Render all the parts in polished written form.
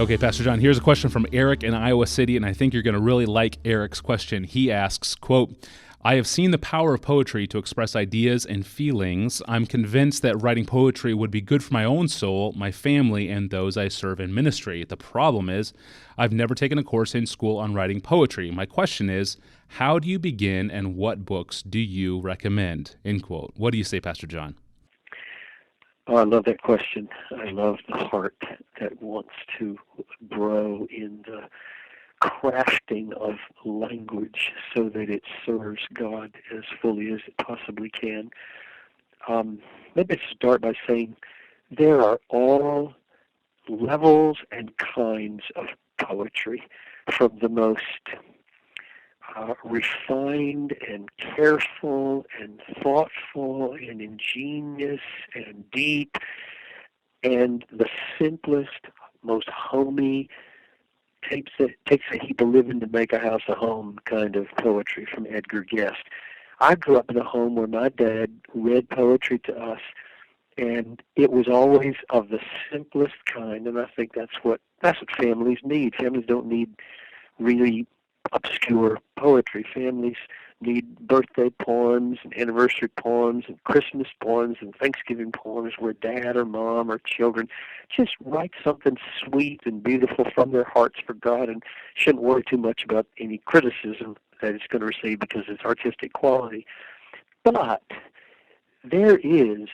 Okay, Pastor John, here's a question from Eric in Iowa City, and I think you're going to really like Eric's question. He asks, quote, I have seen the power of poetry to express ideas and feelings. I'm convinced that writing poetry would be good for my own soul, my family, and those I serve in ministry. The problem is, I've never taken a course in school on writing poetry. My question is, how do you begin and what books do you recommend? End quote. What do you say, Pastor John? Oh, I love that question. I love the heart that wants to grow in the crafting of language so that it serves God as fully as it possibly can. Maybe I'd start by saying there are all levels and kinds of poetry, from the most refined and careful and thoughtful and ingenious and deep, and the simplest, most homey, takes a heap of living to make a house a home kind of poetry from Edgar Guest. I grew up in a home where my dad read poetry to us, and it was always of the simplest kind, and I think that's what families need. Families don't need really obscure poetry. Families need birthday poems and anniversary poems and Christmas poems and Thanksgiving poems where dad or mom or children just write something sweet and beautiful from their hearts for God and shouldn't worry too much about any criticism that it's going to receive because it's artistic quality. But there is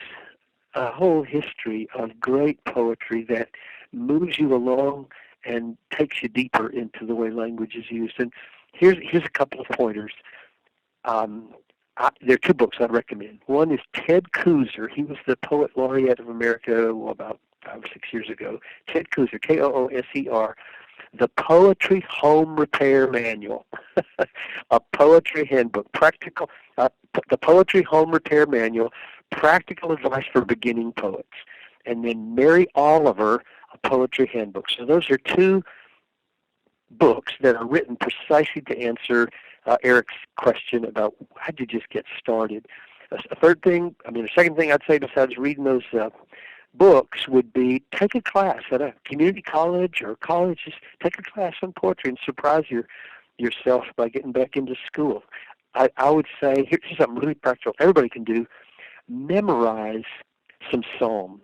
a whole history of great poetry that moves you along and takes you deeper into the way language is used. And here's a couple of pointers. There are two books I'd recommend. One is Ted Kooser. He was the Poet Laureate of America about 5 or 6 years ago. Ted Kooser, Kooser, The Poetry Home Repair Manual, a poetry handbook, the Poetry Home Repair Manual, practical advice for beginning poets. And then Mary Oliver, a poetry handbook. So those are two books that are written precisely to answer Eric's question about how did you just get started. The second thing I'd say besides reading those books would be take a class at a community college or college. Just take a class on poetry and surprise yourself by getting back into school. I would say, here's something really practical everybody can do. Memorize some psalms.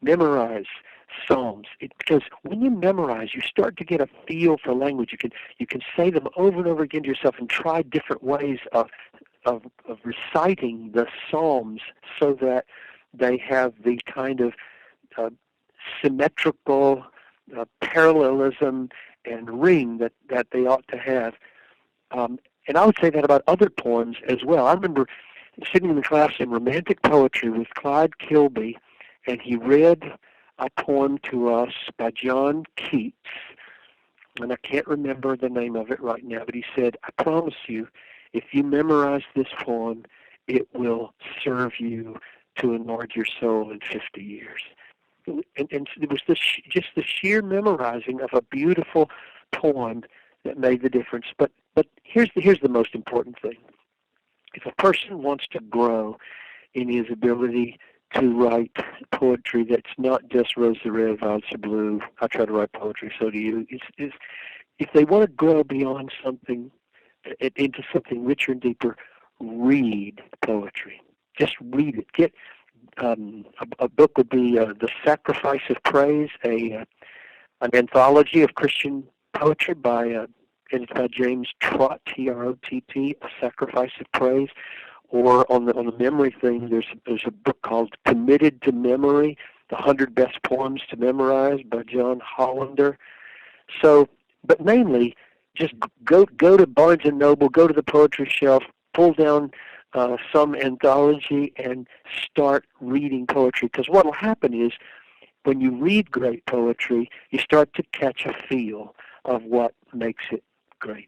Memorize psalms. Because when you memorize, you start to get a feel for language. You can say them over and over again to yourself and try different ways of reciting the psalms so that they have the kind of symmetrical parallelism and ring that they ought to have. And I would say that about other poems as well. I remember sitting in the class in romantic poetry with Clyde Kilby, and he read a poem to us by John Keats, and I can't remember the name of it right now, but he said, I promise you, if you memorize this poem, it will serve you to enlarge your soul in 50 years. And it was just the sheer memorizing of a beautiful poem that made the difference. But here's the most important thing. If a person wants to grow in his ability to write poetry that's not just rose the red, violets are blue, I try to write poetry, so do you. If they want to grow beyond something, into something richer and deeper, read poetry. Just read it. Get a book would be The Sacrifice of Praise, an anthology of Christian poetry edited by James Trott, Trott, A Sacrifice of Praise. Or on the memory thing, there's a book called Committed to Memory, The 100 Best Poems to Memorize by John Hollander. So, but mainly, just go to Barnes & Noble, go to the poetry shelf, pull down some anthology and start reading poetry. Because what will happen is when you read great poetry, you start to catch a feel of what makes it great.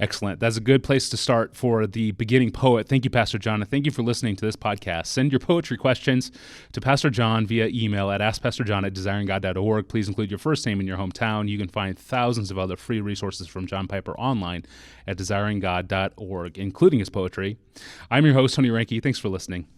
Excellent. That's a good place to start for the beginning poet. Thank you, Pastor John, and thank you for listening to this podcast. Send your poetry questions to Pastor John via email at askpastorjohn@desiringgod.org. Please include your first name and your hometown. You can find thousands of other free resources from John Piper online at desiringgod.org, including his poetry. I'm your host, Tony Reinke. Thanks for listening.